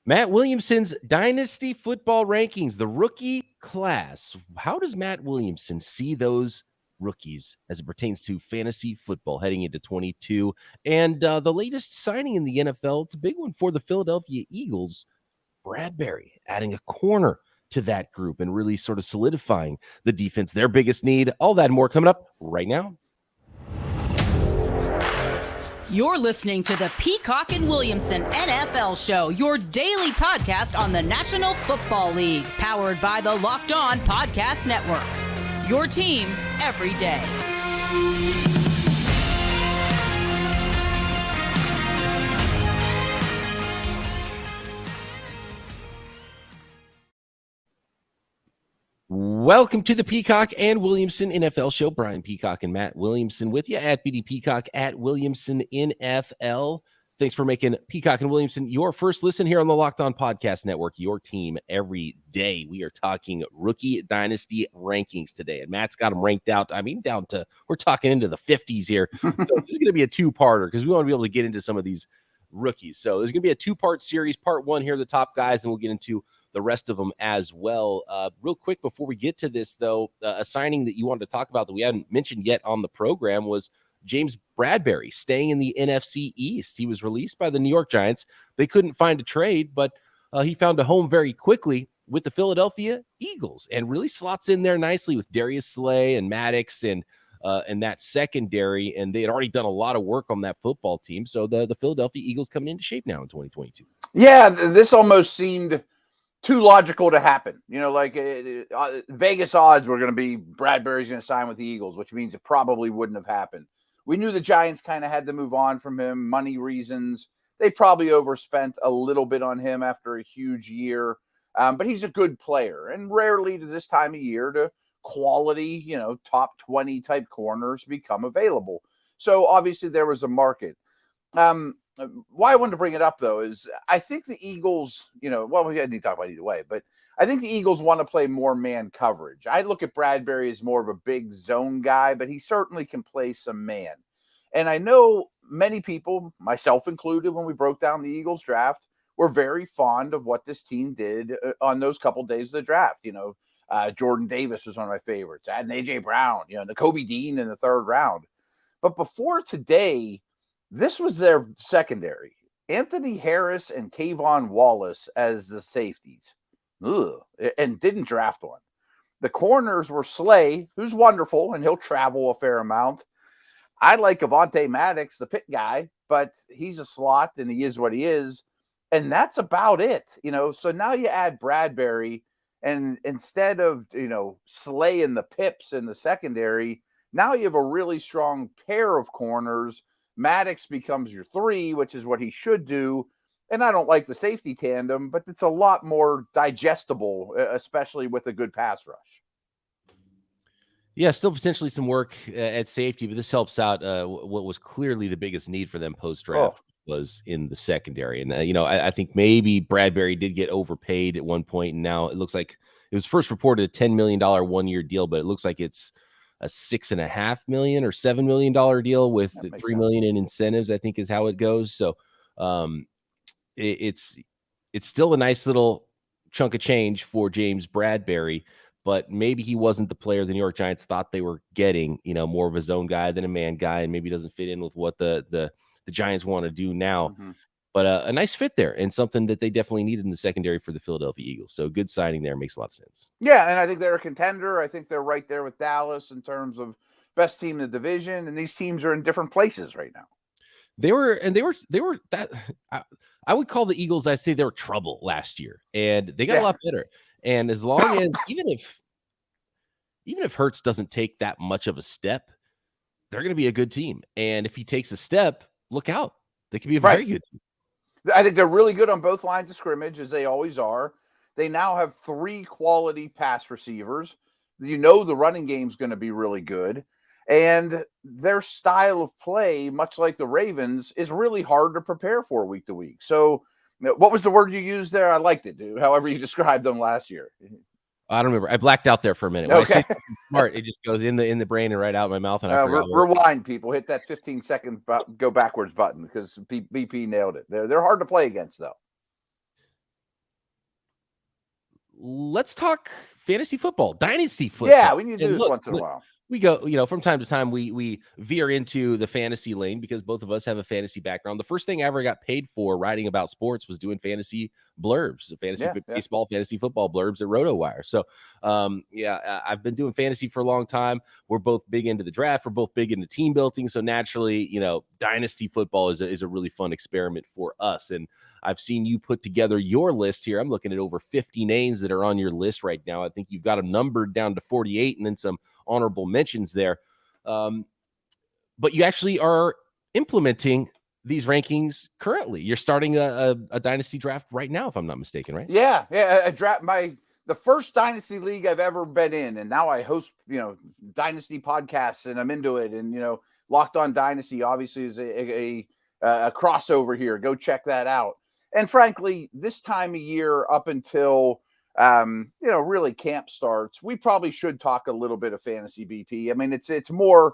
Matt Williamson's Dynasty football rankings, the rookie class. How does Matt Williamson see those rookies as it pertains to fantasy football heading into 22? And the latest signing in the NFL, it's a big one for the Philadelphia Eagles. Bradberry adding a corner to that group and really sort of solidifying the defense, their biggest need. All that and more coming up right now. You're listening to the Peacock and Williamson NFL Show, your daily podcast on the National Football League, powered by the Locked On Podcast Network. Your team every day. Welcome to the Peacock and Williamson NFL Show. Brian Peacock and Matt Williamson with you at BD Peacock at Williamson NFL. Thanks for making Peacock and Williamson your first listen here on the Locked On Podcast Network, your team every day. We are talking rookie dynasty rankings today, and Matt's got them ranked out. I mean, down to, we're talking into the 50s here. So this is going to be a two-parter because we want to be able to get into some of these rookies. So there's going to be a two-part series. Part one here, the top guys, and we'll get into the rest of them as well. Real quick before we get to this, though, a signing that you wanted to talk about that we hadn't mentioned yet on the program was James Bradberry staying in the NFC East. He was released by the New York Giants. They couldn't find a trade, but he found a home very quickly with the Philadelphia Eagles and really slots in there nicely with Darius Slay and Maddox and that secondary. And they had already done a lot of work on that football team. So the Philadelphia Eagles coming into shape now in 2022. Yeah, this almost seemed too logical to happen. You know, like Vegas odds were going to be Bradberry's going to sign with the Eagles, which means it probably wouldn't have happened. We knew the Giants kind of had to move on from him, money reasons. They probably overspent a little bit on him after a huge year, but he's a good player. And rarely to this time of year do quality, top 20 type corners become available. So obviously there was a market. Why I wanted to bring it up, though, is I think the Eagles, we didn't need to talk about either way, but I think the Eagles want to play more man coverage. I look at Bradberry as more of a big zone guy, but he certainly can play some man. And I know many people, myself included, when we broke down the Eagles draft, were very fond of what this team did on those couple days of the draft. Jordan Davis was one of my favorites. Adding A.J. Brown, Nakobe Dean in the third round. But before today, this was their secondary. Anthony Harris and Kayvon Wallace as the safeties. And didn't draft one. The corners were Slay, who's wonderful, and he'll travel a fair amount. I like Avonte Maddox, the Pitt guy, but he's a slot, and he is what he is. And that's about it. So now you add Bradberry, and instead of, Slay and the Pips in the secondary, now you have a really strong pair of corners. Maddox becomes your 3, which is what he should do. And I don't like the safety tandem, but it's a lot more digestible, especially with a good pass rush. Yeah, still potentially some work at safety, but this helps out what was clearly the biggest need for them post-draft was in the secondary. And, I think maybe Bradberry did get overpaid at one point, and now it looks like it was first reported a $10 million one-year deal, but it looks like it's a $6.5 million or $7 million deal with $3 million in incentives, I think is how it goes. So it's still a nice little chunk of change for James Bradberry, but maybe he wasn't the player the New York Giants thought they were getting, more of a zone guy than a man guy, and maybe doesn't fit in with what the Giants want to do now. Mm-hmm. But a nice fit there and something that they definitely needed in the secondary for the Philadelphia Eagles. So good signing there. Makes a lot of sense. Yeah, and I think they're a contender. I think they're right there with Dallas in terms of best team in the division, and these teams are in different places right now. They were that I would call the Eagles, I say they were trouble last year, and they got a lot better. And as long as even if Hurts doesn't take that much of a step, they're going to be a good team. And if he takes a step, look out. They could be a very good team. I think they're really good on both lines of scrimmage, as they always are. They now have 3 quality pass receivers. The running game's going to be really good. And their style of play, much like the Ravens, is really hard to prepare for week to week. So what was the word you used there? I liked it, dude, however you described them last year. I don't remember. I blacked out there for a minute. When I say smart, it just goes in the brain and right out my mouth. And I forgot. Rewind, people. Hit that 15-second go backwards button because BP nailed it. They're hard to play against, though. let's talk fantasy football, dynasty football. Yeah, we need to do And this look, once in a while. we go, from time to time, we veer into the fantasy lane because both of us have a fantasy background. The first thing I ever got paid for writing about sports was doing fantasy blurbs, baseball, fantasy football blurbs at RotoWire. So, I've been doing fantasy for a long time. We're both big into the draft. We're both big into team building. So naturally, dynasty football is a really fun experiment for us. And I've seen you put together your list here. I'm looking at over 50 names that are on your list right now. I think you've got them numbered down to 48 and then some honorable mentions there. But you actually are implementing these rankings currently. You're starting a dynasty draft right now, if I'm not mistaken, right? Yeah. A draft, the first dynasty league I've ever been in, and now I host, dynasty podcasts, and I'm into it. And Locked On Dynasty obviously is a crossover here. Go check that out. And frankly, this time of year up until really camp starts, we probably should talk a little bit of fantasy BP. I mean, it's more,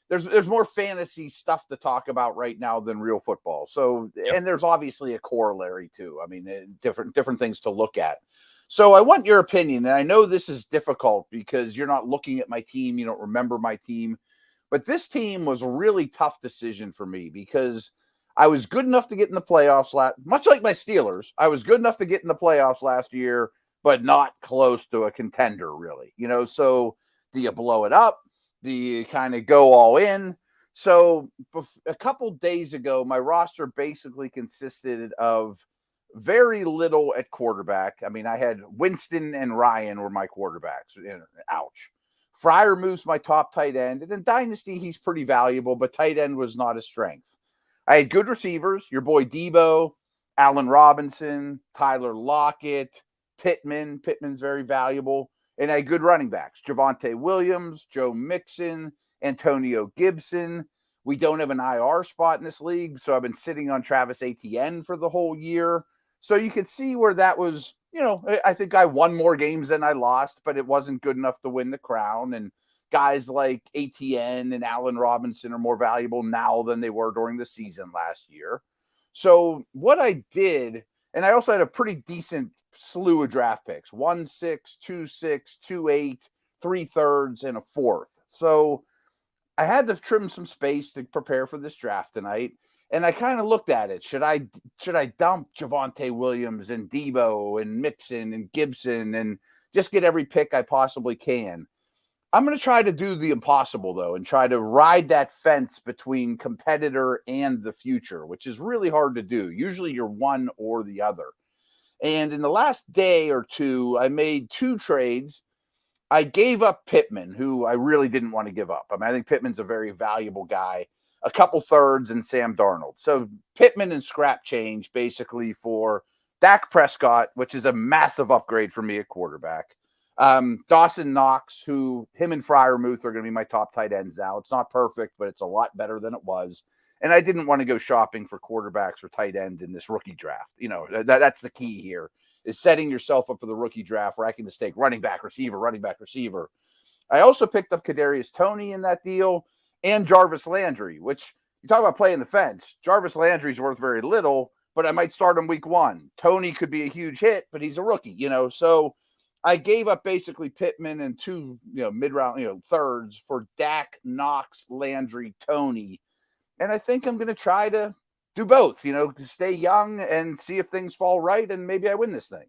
there's more fantasy stuff to talk about right now than real football. So, And there's obviously a corollary too. I mean, different things to look at. So I want your opinion, and I know this is difficult because you're not looking at my team. You don't remember my team, but this team was a really tough decision for me because I was good enough to get in the playoffs much like my Steelers. I was good enough to get in the playoffs last year, but not close to a contender, really. So do you blow it up? Do you kind of go all in? So a couple days ago, my roster basically consisted of very little at quarterback. I mean, I had Winston and Ryan were my quarterbacks. Ouch. Freiermuth's my top tight end. And in Dynasty, he's pretty valuable, but tight end was not a strength. I had good receivers, your boy Debo, Allen Robinson, Tyler Lockett, Pittman. Pittman's very valuable. And I had good running backs, Javonte Williams, Joe Mixon, Antonio Gibson. We don't have an IR spot in this league, so I've been sitting on Travis Etienne for the whole year. So you can see where that was, I think I won more games than I lost, but it wasn't good enough to win the crown. And guys like Etienne and Allen Robinson are more valuable now than they were during the season last year. So what I did, and I also had a pretty decent slew of draft picks, 1-6, 2-6, 2-8, 3/3, and a 4th. So I had to trim some space to prepare for this draft tonight. And I kind of looked at it. Should I dump Javonte Williams and Debo and Mixon and Gibson and just get every pick I possibly can? I'm going to try to do the impossible, though, and try to ride that fence between competitor and the future, which is really hard to do. Usually you're one or the other. And in the last day or two, I made 2 trades. I gave up Pittman, who I really didn't want to give up. I mean, I think Pittman's a very valuable guy. A couple thirds and Sam Darnold. So Pittman and scrap change basically for Dak Prescott, which is a massive upgrade for me at quarterback. Dawson Knox, him and Freiermuth are going to be my top tight ends now. It's not perfect, but it's a lot better than it was. And I didn't want to go shopping for quarterbacks or tight end in this rookie draft. That's the key here, is setting yourself up for the rookie draft, racking the stake, running back, receiver. I also picked up Kadarius Toney in that deal and Jarvis Landry, which you talk about playing the fence. Jarvis Landry's worth very little, but I might start him week 1. Toney could be a huge hit, but he's a rookie, So I gave up basically Pittman and 2, mid-round, thirds for Dak, Knox, Landry, Toney. And I think I'm going to try to do both, to stay young and see if things fall right, and maybe I win this thing.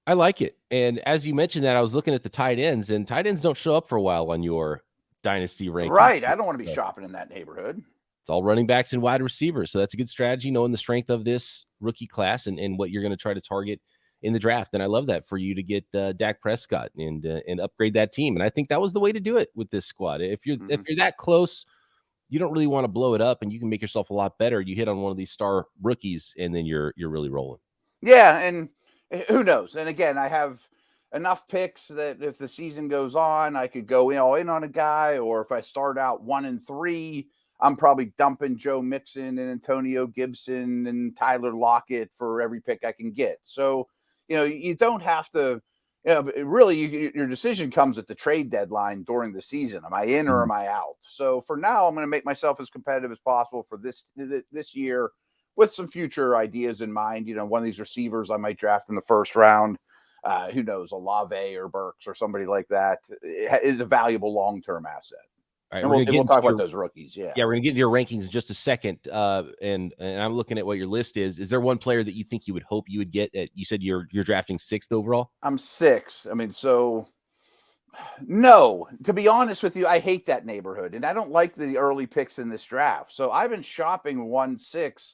I like it. And as you mentioned that, I was looking at the tight ends, and tight ends don't show up for a while on your dynasty rankings. Right. I don't want to be shopping in that neighborhood. It's all running backs and wide receivers. So that's a good strategy, knowing the strength of this rookie class and what you're going to try to target in the draft. And I love that for you to get Dak Prescott and upgrade that team. And I think that was the way to do it with this squad. If you're that close, you don't really want to blow it up, and you can make yourself a lot better. You hit on one of these star rookies, and then you're really rolling. Yeah, and who knows? And again, I have enough picks that if the season goes on, I could go all in on a guy, or if I start out 1-3, I'm probably dumping Joe Mixon and Antonio Gibson and Tyler Lockett for every pick I can get. So, you don't have to, really your decision comes at the trade deadline during the season. Am I in or am I out? So for now, I'm going to make myself as competitive as possible for this year with some future ideas in mind. One of these receivers I might draft in the first round. who knows, Olave or Burks or somebody like that is a valuable long-term asset. All right, And we'll talk about those rookies. Yeah, we're gonna get into your rankings in just a second. And I'm looking at what your list is. Is there one player that you think you would hope you would get? You said you're drafting 6th overall. I'm 6. I mean, so no. To be honest with you, I hate that neighborhood, and I don't like the early picks in this draft. So I've been shopping 1-6,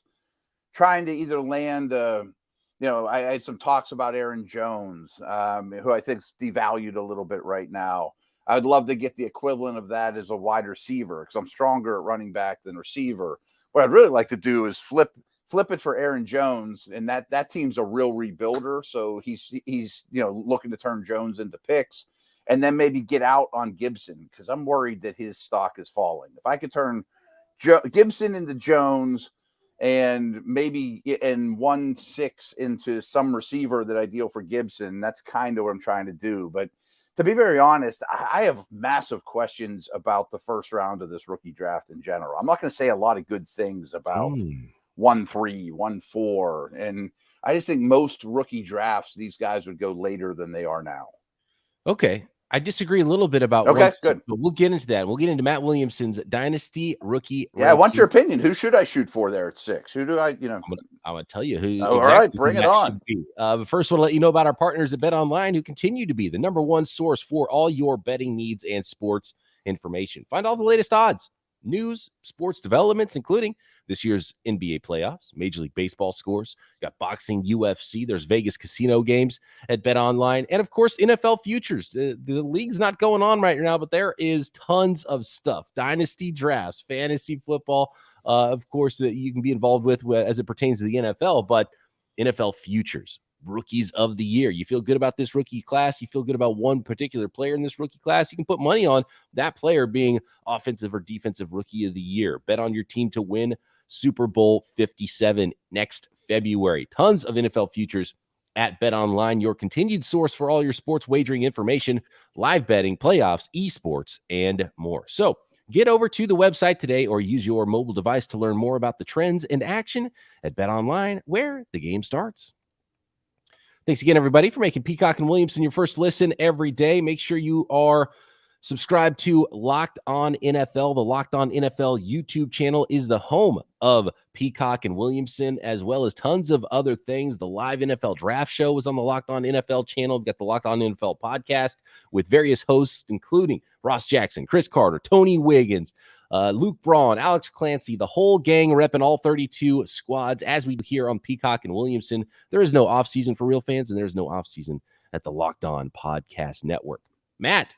trying to either land. I had some talks about Aaron Jones, who I think's devalued a little bit right now. I would love to get the equivalent of that as a wide receiver because I'm stronger at running back than receiver. What I'd really like to do is flip it for Aaron Jones, and that team's a real rebuilder. So he's looking to turn Jones into picks, and then maybe get out on Gibson because I'm worried that his stock is falling. If I could turn Gibson into Jones and maybe in 1-6 into some receiver that I deal for Gibson, that's kind of what I'm trying to do. But to be very honest, I have massive questions about the first round of this rookie draft in general. I'm not going to say a lot of good things about 1-3, 1-4. And I just think most rookie drafts, these guys would go later than they are now. Okay. I disagree a little bit about good. But we'll get into that. We'll get into Matt Williamson's Dynasty rookie. Yeah, I want your opinion. Who should I shoot for there at 6? Who do I, I'm gonna tell you who. All right, bring it on. But first, I want to let you know about our partners at BetOnline, who continue to be the #1 source for all your betting needs and sports information. Find all the latest odds, news, sports developments, including this year's NBA playoffs, Major League Baseball scores, got boxing, UFC, there's Vegas casino games at BetOnline, and of course, NFL futures. The league's not going on right now, but there is tons of stuff. Dynasty drafts, fantasy football, of course, that you can be involved with as it pertains to the NFL, but NFL futures, rookies of the year. You feel good about this rookie class. You feel good about one particular player in this rookie class. You can put money on that player being offensive or defensive rookie of the year. Bet on your team to win Super Bowl 57 next February. Tons of NFL futures at BetOnline, your continued source for all your sports wagering information, live betting, playoffs, esports, and more. So get over to the website today or use your mobile device to learn more about the trends and action at BetOnline, where the game starts. Thanks again, everybody, for making Peacock and Williamson your first listen every day. Make sure you are subscribed to Locked On NFL. The Locked On NFL YouTube channel is the home of Peacock and Williamson, as well as tons of other things. The live NFL draft show is on the Locked On NFL channel. We've got the Locked On NFL podcast with various hosts, including Ross Jackson, Chris Carter, Tony Wiggins, Luke Braun, Alex Clancy, the whole gang repping all 32 squads. As we hear on Peacock and Williamson, there is no offseason for real fans, and there's no offseason at the Locked On Podcast Network. Matt,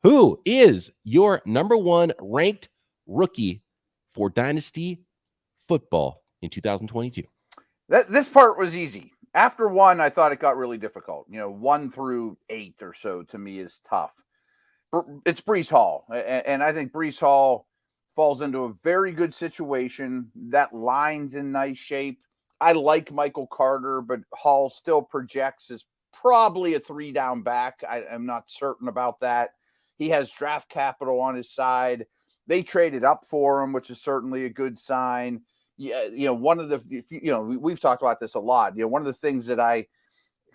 who is your #1 ranked rookie for Dynasty football in 2022? This part was easy. After 1, I thought it got really difficult. 1 through 8 or so to me is tough. It's Breece Hall. And I think Breece Hall falls into a very good situation. That line's in nice shape. I like Michael Carter, but Hall still projects as probably a 3-down back. I'm not certain about that. He has draft capital on his side. They traded up for him, which is certainly a good sign. Yeah, one of the, we've talked about this a lot. One of the things that I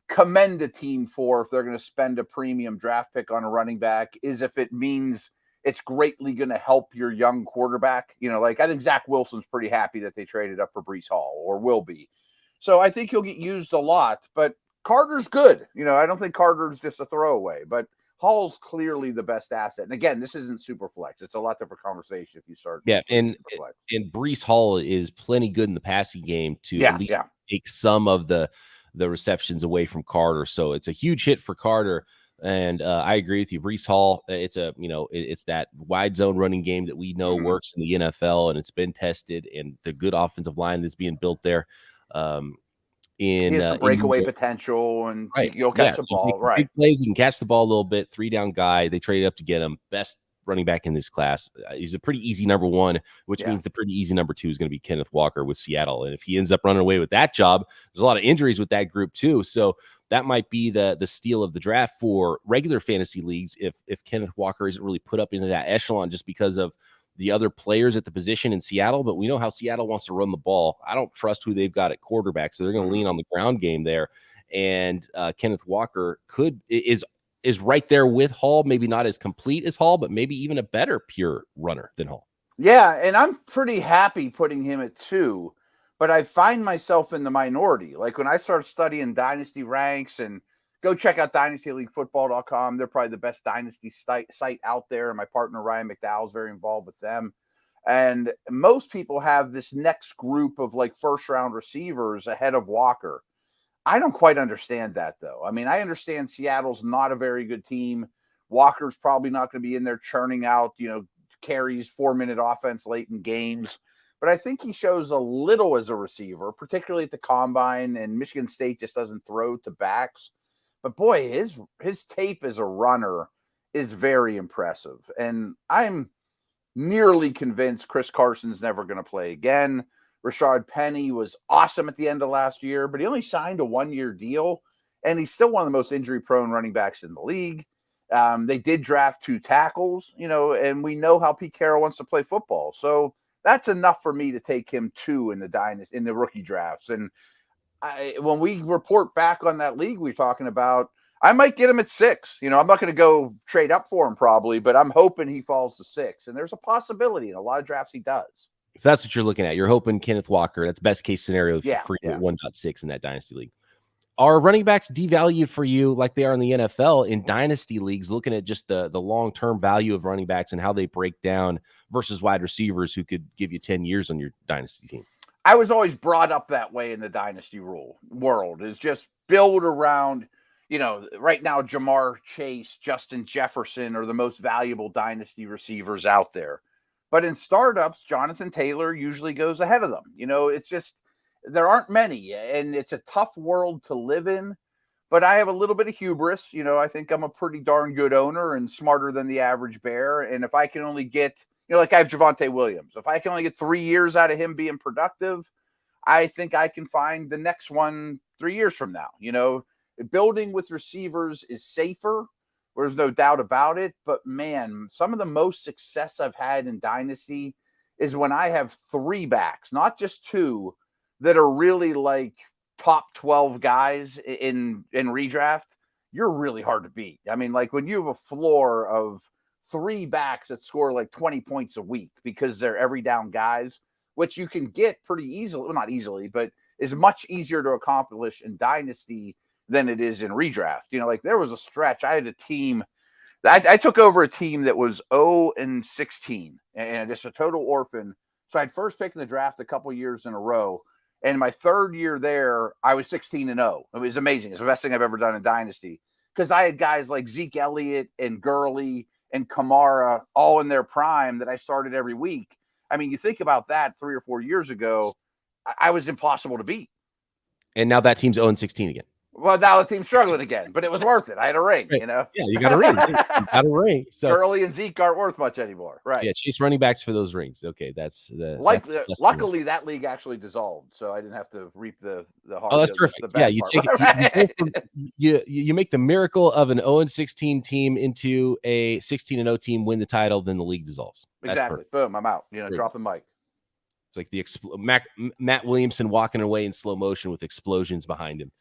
commend a team for if they're going to spend a premium draft pick on a running back is if it means it's greatly going to help your young quarterback. I think Zach Wilson's pretty happy that they traded up for Breece Hall, or will be. So I think he'll get used a lot, but Carter's good. I don't think Carter's just a throwaway, but Hall's clearly the best asset. And again, this isn't super flex. It's a lot different conversation if you start. Yeah, and Breece Hall is plenty good in the passing game to at least take some of the receptions away from Carter. So it's a huge hit for Carter. And I agree with you. Breece Hall, it's that wide zone running game that we know works in the NFL, and it's been tested, and the good offensive line that's being built there. He has some breakaway potential, and you'll catch the ball. Right. Big plays, you can catch the ball a little bit. 3-down guy. They traded up to get him. Best running back in this class. He's a pretty easy #1, which means the pretty easy #2 is going to be Kenneth Walker with Seattle. And if he ends up running away with that job, there's a lot of injuries with that group too. So that might be the steal of the draft for regular fantasy leagues if Kenneth Walker isn't really put up into that echelon just because of the other players at the position in Seattle. But we know how Seattle wants to run the ball. I don't trust who they've got at quarterback, so they're going to lean on the ground game there. and Kenneth Walker is right there with Hall. Maybe not as complete as Hall, but maybe even a better pure runner than Hall. Yeah, and I'm pretty happy putting him at 2, but I find myself in the minority. Like when I start studying Dynasty ranks, and go check out dynastyleaguefootball.com. They're probably the best Dynasty site out there, and my partner Ryan McDowell is very involved with them. And most people have this next group of like first-round receivers ahead of Walker. I don't quite understand that, though. I mean, I understand Seattle's not a very good team. Walker's probably not going to be in there churning out, carries 4-minute offense late in games. But I think he shows a little as a receiver, particularly at the combine, and Michigan State just doesn't throw to backs. But boy, his tape as a runner is very impressive. And I'm nearly convinced Chris Carson's never going to play again. Rashad Penny was awesome at the end of last year, but he only signed a 1-year deal, and he's still one of the most injury-prone running backs in the league. They did draft 2 tackles, and we know how Pete Carroll wants to play football. So that's enough for me to take him 2 in the rookie drafts. And when we report back on that league we're talking about, I might get him at 6. I'm not going to go trade up for him probably, but I'm hoping he falls to 6. And there's a possibility in a lot of drafts he does. So that's what you're looking at. You're hoping Kenneth Walker. That's best case scenario for you at 1.6 in that Dynasty league. Are running backs devalued for you like they are in the NFL in Dynasty leagues, looking at just the long-term value of running backs and how they break down versus wide receivers who could give you 10 years on your Dynasty team? I was always brought up that way in the Dynasty world, is just build around, right now, Jamar Chase, Justin Jefferson are the most valuable Dynasty receivers out there. But in startups, Jonathan Taylor usually goes ahead of them. It's just, there aren't many, and it's a tough world to live in. But I have a little bit of hubris. I think I'm a pretty darn good owner and smarter than the average bear. And if I can only get, like I have Javonte Williams, if I can only get 3 years out of him being productive, I think I can find the next one 3 years from now. Building with receivers is safer. There's no doubt about it. But man, some of the most success I've had in Dynasty is when I have 3 backs, not just 2, that are really like top 12 guys in redraft. You're really hard to beat. I mean, like when you have a floor of 3 backs that score like 20 points a week because they're every down guys, which you can get pretty easily. Well, not easily, but is much easier to accomplish in Dynasty than it is in redraft. Like there was a stretch. I had a team. I took over a team that was 0-16 and just a total orphan. So I'd first pick in the draft a couple years in a row. And my 3rd year there, I was 16-0. It was amazing. It's the best thing I've ever done in Dynasty because I had guys like Zeke Elliott and Gurley and Kamara all in their prime that I started every week. I mean, you think about that 3 or 4 years ago, I was impossible to beat. And now that team's 0-16 again. Well, now the team's struggling again, but it was worth it. I had a ring, right. Yeah, you got a ring. You got a ring. So Gurley and Zeke aren't worth much anymore. Right. Yeah, chase running backs for those rings. Okay, that's the luckily that league actually dissolved, so I didn't have to reap the hard. Oh, that's perfect. Yeah, you take it. You make the miracle of an 0-16 team into a 16-0 team, win the title, then the league dissolves. Exactly. Boom, I'm out. Drop the mic. It's like the Matt Williamson walking away in slow motion with explosions behind him.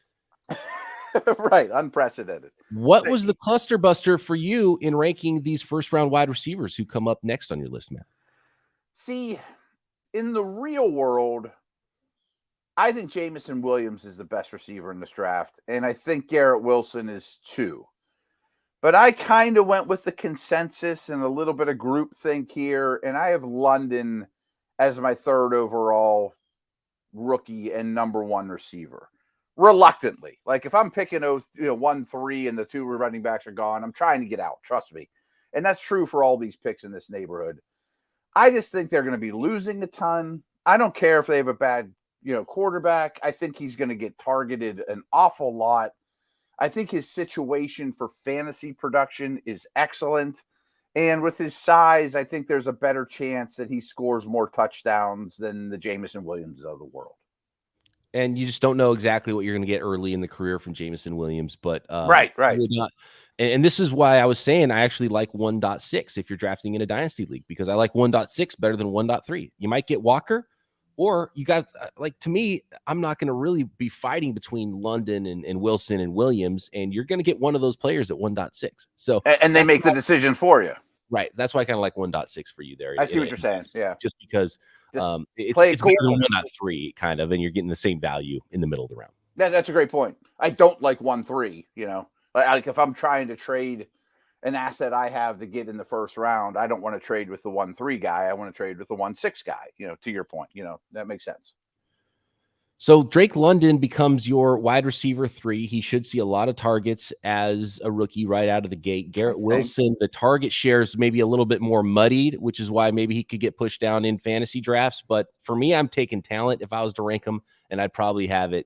Right, unprecedented. What was the cluster buster for you in ranking these first-round wide receivers who come up next on your list, Matt? See, in the real world, I think Jameson Williams is the best receiver in this draft, and I think Garrett Wilson is too. But I kind of went with the consensus and a little bit of groupthink here, and I have London as my 3rd overall rookie and number 1 receiver. Reluctantly, like if I'm picking 1-3 and the 2 running backs are gone, I'm trying to get out. Trust me, and that's true for all these picks in this neighborhood. I just think they're going to be losing a ton. I don't care if they have a bad, quarterback. I think he's going to get targeted an awful lot. I think his situation for fantasy production is excellent, and with his size, I think there's a better chance that he scores more touchdowns than the Jameson Williams of the world. And you just don't know exactly what you're going to get early in the career from Jameson Williams, but right. And this is why I was saying I actually like 1.6 if you're drafting in a Dynasty league, because I like 1.6 better than 1.3. You might get Walker, Or you guys, like, to me, I'm not going to really be fighting between London and Wilson and Williams, and you're going to get one of those players at 1.6. So, and they make the decision for you. Right. That's why I kind of like 1.6 for you there. I see what you're saying. Yeah. Just because it's cool. better than 1.3 kind of, and you're getting the same value in the middle of the round. That's a great point. I don't like 1.3, like if I'm trying to trade an asset I have to get in the first round, I don't want to trade with the 1.3 guy. I want to trade with the 1.6 guy, to your point, that makes sense. So Drake London becomes your wide receiver 3. He should see a lot of targets as a rookie right out of the gate. Garrett Wilson, the target shares maybe a little bit more muddied, which is why maybe he could get pushed down in fantasy drafts. But for me, I'm taking talent if I was to rank him, and I'd probably have it,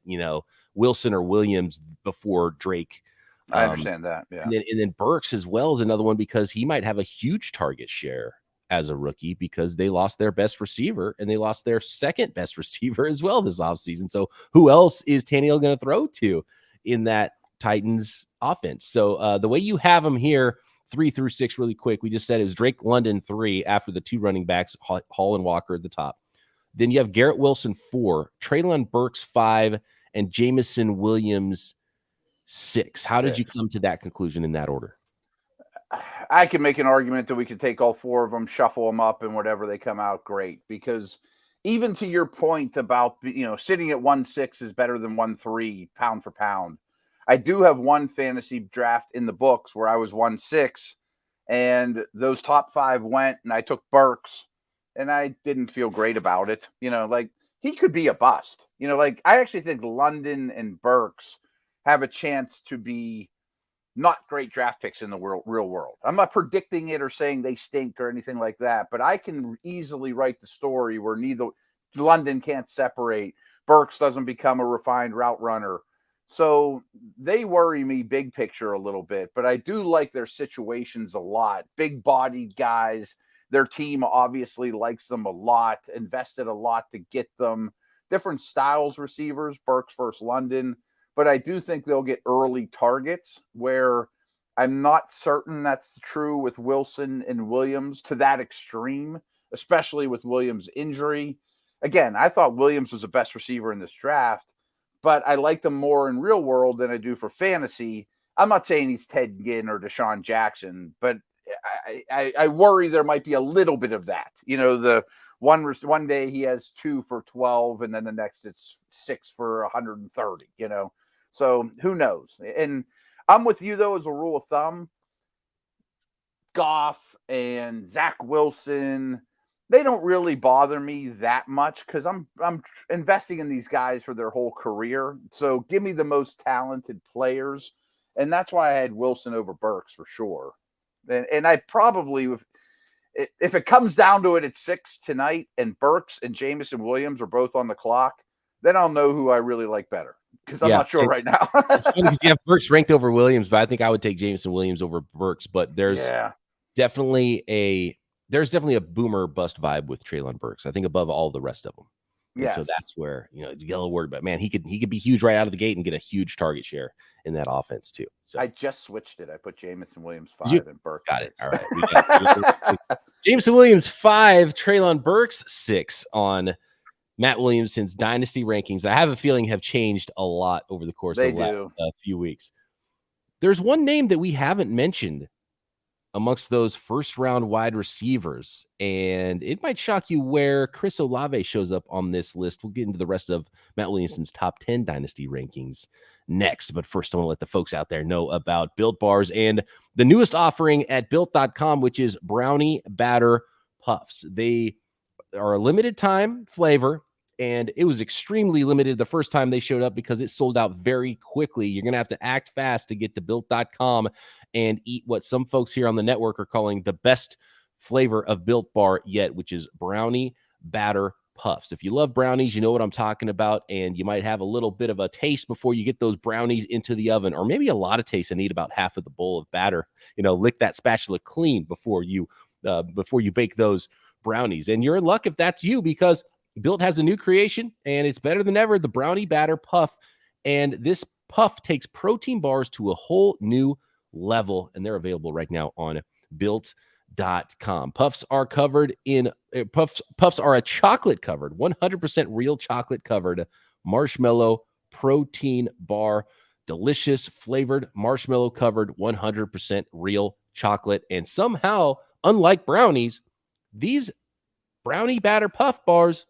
Wilson or Williams before Drake. I understand that. Yeah. And then Burks as well is another one because he might have a huge target share as a rookie because they lost their best receiver and they lost their second best receiver as well this offseason. So who else is Tannehill going to throw to in that Titans offense? So the way you have them here, 3 through 6 really quick. We just said it was Drake London 3 after the 2 running backs, Hall and Walker at the top. Then you have Garrett Wilson 4, Treylon Burks 5, and Jameson Williams 6. How did you come to that conclusion in that order? I can make an argument that we could take all 4 of them, shuffle them up, and whatever they come out, great. Because even to your point about, sitting at 1.6 is better than 1.3 pound for pound. I do have one fantasy draft in the books where I was 1.6 and those top 5 went and I took Burks and I didn't feel great about it. Like he could be a bust. I actually think London and Burks have a chance to be not great draft picks in the real world. I'm not predicting it or saying they stink or anything like that, but I can easily write the story where neither London can't separate. Burks doesn't become a refined route runner. So they worry me big picture a little bit, but I do like their situations a lot. Big bodied guys. Their team obviously likes them a lot, invested a lot to get them. Different styles receivers, Burks versus London. But I do think they'll get early targets where I'm not certain that's true with Wilson and Williams to that extreme, especially with Williams' injury. Again, I thought Williams was the best receiver in this draft, but I like them more in real world than I do for fantasy. I'm not saying he's Ted Ginn or Deshaun Jackson, but I worry there might be a little bit of that. The one day he has 2 for 12, and then the next it's 6 for 130, So who knows? And I'm with you, though, as a rule of thumb. Goff and Zach Wilson, they don't really bother me that much because I'm investing in these guys for their whole career. So give me the most talented players. And that's why I had Wilson over Burks for sure. And I probably, if it comes down to it at 6 tonight and Burks and Jameson Williams are both on the clock, then I'll know who I really like better. Because I'm not sure right now. It's funny because you have Burks ranked over Williams, but I think I would take Jameson Williams over Burks. But there's definitely a boomer bust vibe with Treylon Burks. I think above all the rest of them. Yeah. So that's where you get a little worried, but man, he could be huge right out of the gate and get a huge target share in that offense too. So I just switched it. I put Jameson Williams 5 and Burks. Got it. All right. We got Jameson Williams 5, Treylon Burks 6 on Matt Williamson's Dynasty rankings. I have a feeling have changed a lot over the course of the last few weeks. There's one name that we haven't mentioned amongst those first-round wide receivers, and it might shock you where Chris Olave shows up on this list. We'll get into the rest of Matt Williamson's top 10 Dynasty rankings next, but first I want to let the folks out there know about Built Bars and the newest offering at Built.com, which is Brownie Batter Puffs. They are a limited time flavor, and it was extremely limited the first time they showed up because it sold out very quickly. You're going to have to act fast to get to Built.com and eat what some folks here on the network are calling the best flavor of Built Bar yet, which is Brownie Batter Puffs. If you love brownies, you know what I'm talking about, and you might have a little bit of a taste before you get those brownies into the oven, or maybe a lot of taste and eat about half of the bowl of batter. Lick that spatula clean before you bake those brownies. And you're in luck if that's you, because Built has a new creation, and it's better than ever, the Brownie Batter Puff. And this puff takes protein bars to a whole new level, and they're available right now on Built.com. built.com. Puffs are covered in puffs are a chocolate covered, 100% real chocolate covered marshmallow protein bar. Delicious flavored marshmallow covered 100% real chocolate. And somehow, unlike brownies, these brownie batter puff bars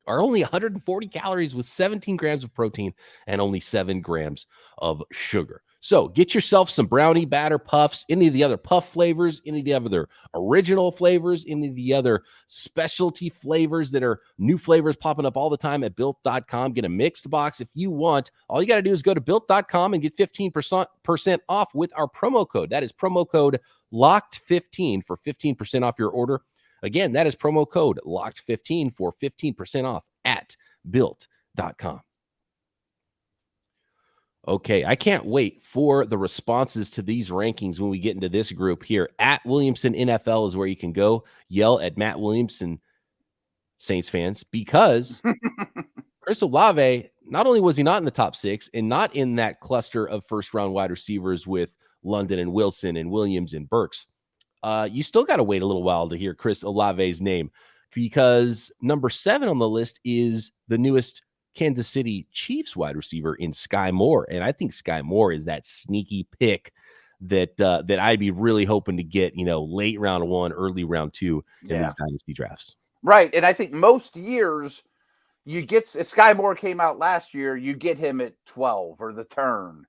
are only 140 calories with 17 grams of protein and only 7 grams of sugar. So get yourself some brownie batter puffs, any of the other puff flavors, any of the other original flavors, any of the other specialty flavors that are new flavors popping up all the time at built.com. Get a mixed box if you want. All you got to do is go to built.com and get 15% off with our promo code. That is promo code LOCKED15 for 15% off your order. Again, that is promo code LOCKED15 for 15% off at built.com. Okay, I can't wait for the responses to these rankings when we get into this group here. At Williamson NFL is where you can go yell at Matt Williamson, Saints fans, because Chris Olave, not only was he not in the top 6 and not in that cluster of first-round wide receivers with London and Wilson and Williams and Burks, you still got to wait a little while to hear Chris Olave's name, because number 7 on the list is the newest Kansas City Chiefs wide receiver in Skye Moore. And I think Skye Moore is that sneaky pick that I'd be really hoping to get, late round 1, early round 2 in these dynasty drafts. Right. And I think most years you get, if Skye Moore came out last year, you get him at 12 or the turn.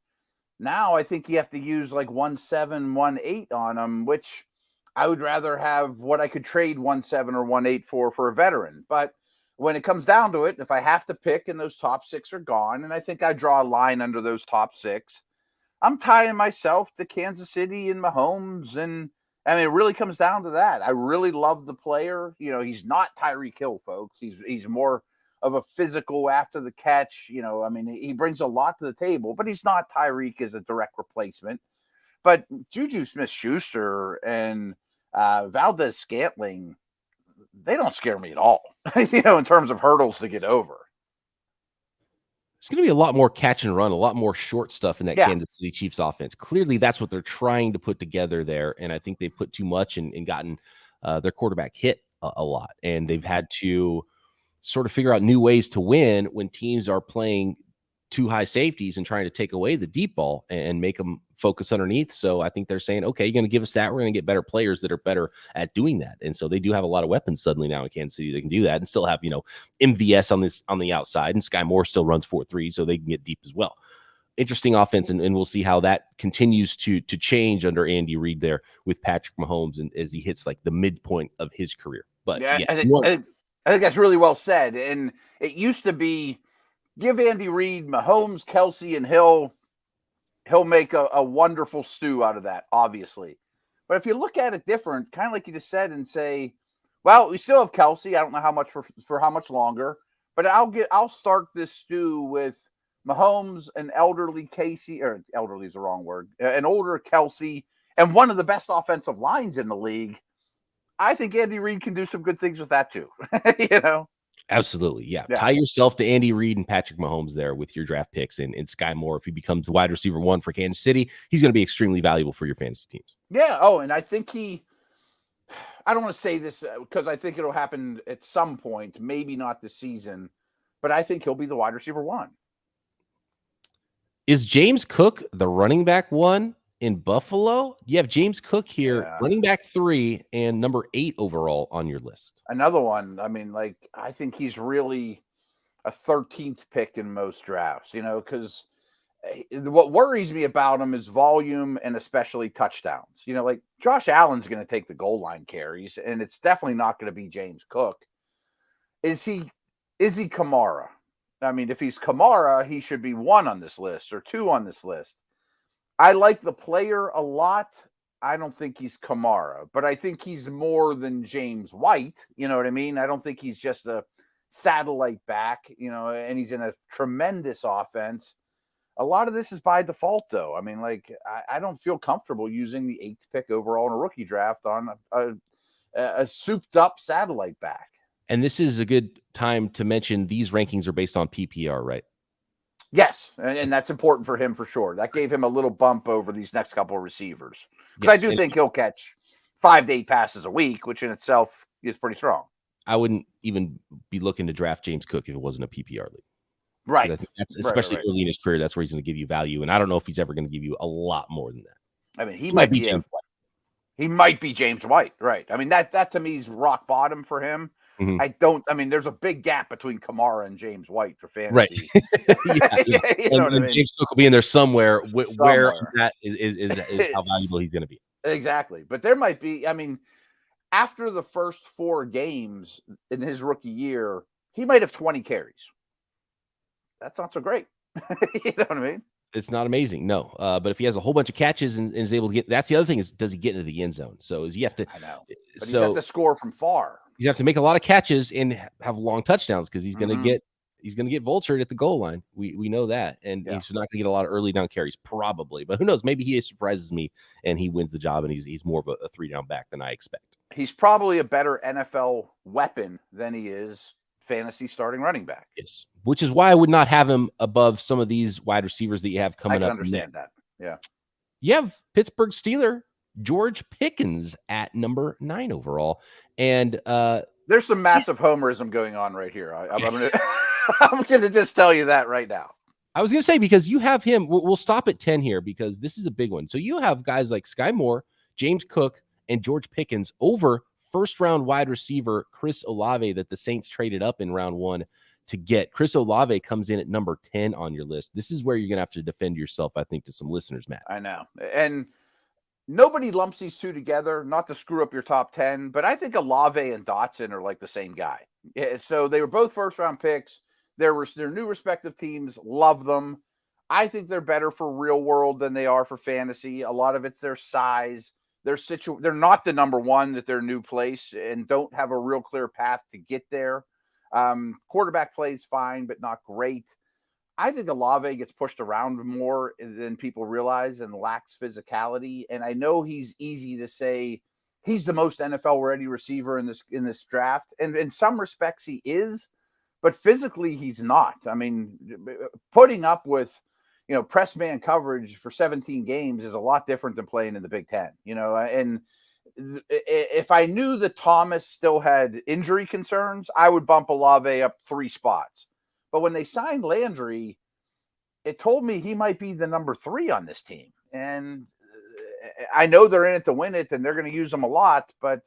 Now I think you have to use like 1.7, 1.8 on him, which I would rather have what I could trade 1.7 or 1.8 for a veteran. But when it comes down to it, if I have to pick and those top 6 are gone, and I think I draw a line under those top 6, I'm tying myself to Kansas City and Mahomes. And I mean, it really comes down to that. I really love the player. He's not Tyreek Hill, folks. He's more of a physical after the catch. I mean, he brings a lot to the table, but he's not Tyreek as a direct replacement. But Juju Smith-Schuster and Valdez-Scantling, they don't scare me at all, in terms of hurdles to get over. It's going to be a lot more catch and run, a lot more short stuff in that Kansas City Chiefs offense. Clearly, that's what they're trying to put together there, and I think they put too much and gotten their quarterback hit a lot, and they've had to sort of figure out new ways to win when teams are playing too high safeties and trying to take away the deep ball and make them focus underneath. So I think they're saying, okay, you're going to give us that. We're going to get better players that are better at doing that. And so they do have a lot of weapons suddenly now in Kansas City. They can do that and still have, MVS on the outside, and Skye Moore still runs 4.3, so they can get deep as well. Interesting offense, and we'll see how that continues to change under Andy Reid there with Patrick Mahomes and as he hits like the midpoint of his career. But I think that's really well said. And it used to be, give Andy Reid Mahomes, Kelsey, and Hill. He'll make a wonderful stew out of that, obviously. But if you look at it different, kind of like you just said, and say, well, we still have Kelsey. I don't know how much for how much longer, but I'll start this stew with Mahomes, an elderly Casey, or elderly is the wrong word, an older Kelsey, and one of the best offensive lines in the league. I think Andy Reid can do some good things with that too. Absolutely. Yeah. Tie yourself to Andy Reid and Patrick Mahomes there with your draft picks and Skye Moore. If he becomes the wide receiver 1 for Kansas City, he's going to be extremely valuable for your fantasy teams. Yeah. Oh, and I think I don't want to say this because I think it'll happen at some point, maybe not this season, but I think he'll be the wide receiver 1. Is James Cook the running back 1 in Buffalo? You have James Cook here, running back 3 and number 8 overall on your list. Another one. I mean, I think he's really a 13th pick in most drafts, because what worries me about him is volume and especially touchdowns. Josh Allen's going to take the goal line carries, and it's definitely not going to be James Cook. Is he Kamara? I mean, if he's Kamara, he should be 1 on this list or 2 on this list. I like the player a lot. I don't think he's Kamara, but I think he's more than James White. You know what I mean? I don't think he's just a satellite back, and he's in a tremendous offense. A lot of this is by default, though. I mean, I don't feel comfortable using the 8th pick overall in a rookie draft on a souped up satellite back. And this is a good time to mention these rankings are based on PPR, right? Yes, and that's important for him for sure. That gave him a little bump over these next couple of receivers. Because I do think he'll catch 5 to 8 passes a week, which in itself is pretty strong. I wouldn't even be looking to draft James Cook if it wasn't a PPR league. Right. I think that's especially early in his career. That's where he's going to give you value. And I don't know if he's ever going to give you a lot more than that. I mean, he might be James White. He might be James White. Right. I mean, that to me is rock bottom for him. Mm-hmm. There's a big gap between Kamara and James White for fantasy. Right. yeah. And James Cook will be in there somewhere. Where that is how valuable he's going to be. Exactly. But there might be, I mean, after the first 4 games in his rookie year, he might have 20 carries. That's not so great. You know what I mean? It's not amazing, no. But if he has a whole bunch of catches and is able to get, that's the other thing is, does he get into the end zone? So is he have to? I know. But you have to score from far. You have to make a lot of catches and have long touchdowns because he's going to get vultured at the goal line. We know that, and he's not going to get a lot of early down carries probably. But who knows? Maybe he surprises me and he wins the job, and he's more of a 3-down back than I expect. He's probably a better NFL weapon than he is fantasy starting running back. Yes, which is why I would not have him above some of these wide receivers that you have coming up. I can understand that. Yeah. You have Pittsburgh Steeler George Pickens at number 9 overall. And there's some massive homerism going on right here. I'm gonna just tell you that right now. I was gonna say, because you have him, we'll stop at 10 here because this is a big one. So you have guys like Skye Moore, James Cook, and George Pickens over first-round wide receiver Chris Olave that the Saints traded up in round 1 to get. Chris Olave comes in at number 10 on your list. This is where you're going to have to defend yourself, I think, to some listeners, Matt. I know. And nobody lumps these two together, not to screw up your top 10, but I think Olave and Dotson are like the same guy. So they were both first-round picks. Their new respective teams love them. I think they're better for real world than they are for fantasy. A lot of it's their size. They're not the number 1 at their new place and don't have a real clear path to get there. Quarterback plays fine, but not great. I think Olave gets pushed around more than people realize and lacks physicality. And I know he's easy to say he's the most NFL ready receiver in this draft. And in some respects he is, but physically he's not. I mean, putting up with, press man coverage for 17 games is a lot different than playing in the Big Ten, and if I knew that Thomas still had injury concerns, I would bump Olave up 3 spots. But when they signed Landry, it told me he might be the number 3 on this team. And I know they're in it to win it and they're going to use him a lot, but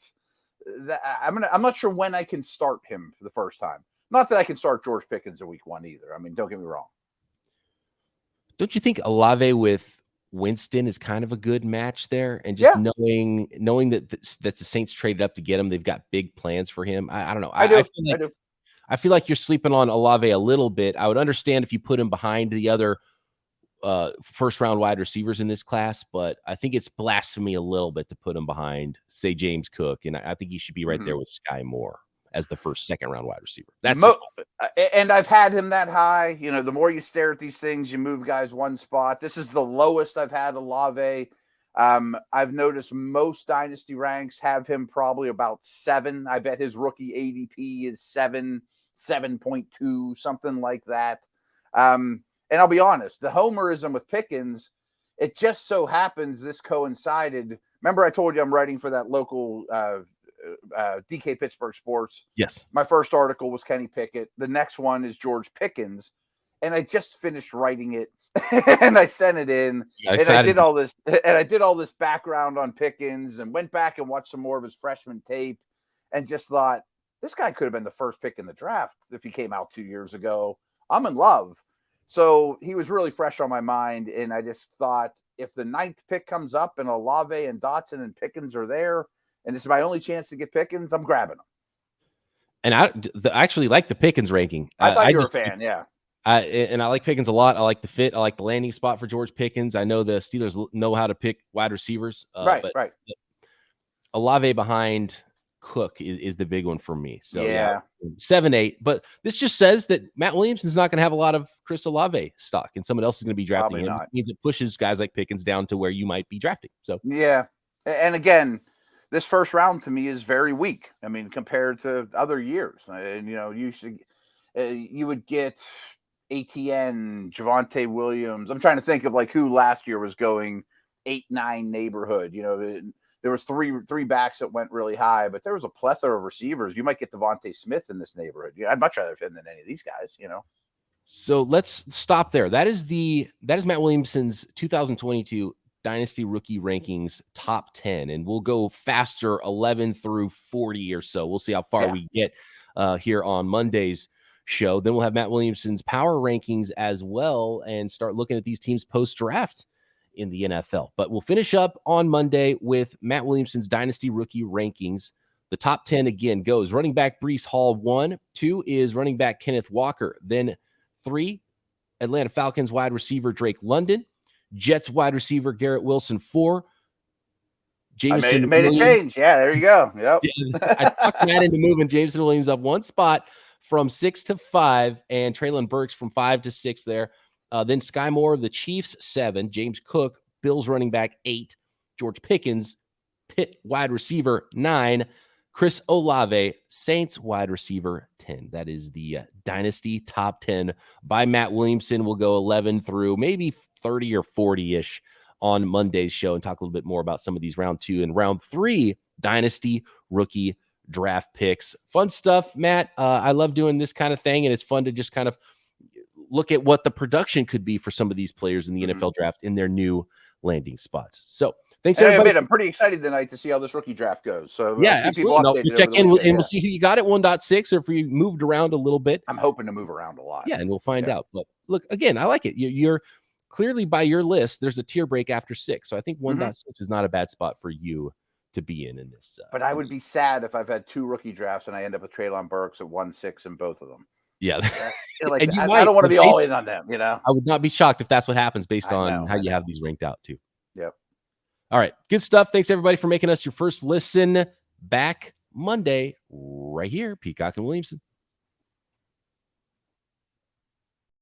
I'm not sure when I can start him for the first time. Not that I can start George Pickens in week 1 either. I mean, don't get me wrong. Don't you think Olave with Winston is kind of a good match there? And just knowing that the Saints traded up to get him, they've got big plans for him. I don't know. I do. I feel like you're sleeping on Olave a little bit. I would understand if you put him behind the other first-round wide receivers in this class, but I think it's blasphemy a little bit to put him behind, say, James Cook, and I think he should be right there with Skye Moore as the first, second-round wide receiver. And I've had him that high. The more you stare at these things, you move guys 1 spot. This is the lowest I've had Olave. I've noticed most dynasty ranks have him probably about 7. I bet his rookie ADP is 7.2, something like that. And I'll be honest, the homerism with Pickens, it just so happens this coincided. Remember I told you I'm writing for that local DK Pittsburgh Sports. Yes. My first article was Kenny Pickett. The next one is George Pickens. And I just finished writing it and I sent it in. I did all this background on Pickens and went back and watched some more of his freshman tape and just thought, this guy could have been the first pick in the draft if he came out 2 years ago. I'm in love. So he was really fresh on my mind. And I just thought, if the 9th pick comes up and Olave and Dotson and Pickens are there, and this is my only chance to get Pickens, I'm grabbing them. And I actually like the Pickens ranking. I thought you were a fan, yeah. And I like Pickens a lot. I like the fit. I like the landing spot for George Pickens. I know the Steelers know how to pick wide receivers. Right. Olave behind Cook is the big one for me. So 7-8. But this just says that Matt Williamson's not going to have a lot of Chris Olave stock, and someone else is going to be drafting him. It means it pushes guys like Pickens down to where you might be drafting. So and again, this first round to me is very weak. I mean, compared to other years, and you would get ATN, Javonte Williams. I'm trying to think of like who last year was going 8-9 neighborhood. there was three backs that went really high, but there was a plethora of receivers. You might get Devontae Smith in this neighborhood. I'd much rather have him than any of these guys, So let's stop there. That is Matt Williamson's 2022 Dynasty rookie rankings top 10, and we'll go faster 11 through 40 or so. We'll see how far we get here on Monday's show. Then we'll have Matt Williamson's power rankings as well and start looking at these teams post-draft in the NFL. But we'll finish up on Monday with Matt Williamson's Dynasty rookie rankings. The top 10 again goes running back Breece Hall 1, 2 is running back Kenneth Walker, then 3, Atlanta Falcons wide receiver Drake London, Jets wide receiver Garrett Wilson 4. Jameson I made a change. Yeah, there you go. Yep. I talked Matt into moving Jameson Williams up one spot from 6 to 5, and Treylon Burks from 5 to 6 there. Then Skye Moore of the Chiefs 7, James Cook, Bills running back 8, George Pickens, Pitt wide receiver 9, Chris Olave, Saints wide receiver 10. That is the Dynasty top 10 by Matt Williamson. We'll go 11 through maybe 30 or 40-ish on Monday's show and talk a little bit more about some of these round 2 and round 3 Dynasty rookie draft picks. Fun stuff, Matt. I love doing this kind of thing, and it's fun to just kind of look at what the production could be for some of these players in the NFL draft in their new landing spots. So thanks, everybody. I'm pretty excited tonight to see how this rookie draft goes. So yeah, absolutely. We'll check in and we'll see who you got at 1.6 or if we moved around a little bit. I'm hoping to move around a lot. Yeah, and we'll find out. But look, again, I like it. You're clearly by your list, there's a tier break after 6. So I think 1.6 is not a bad spot for you to be in this. But I would be sad if I've had 2 rookie drafts and I end up with Treylon Burks at 1.6 in both of them. Yeah. Like, I don't want to be all in on them, I would not be shocked if that's what happens based on how you have these ranked out too. Yep. All right. Good stuff. Thanks everybody for making us your first listen. Back Monday right here, Peacock and Williamson.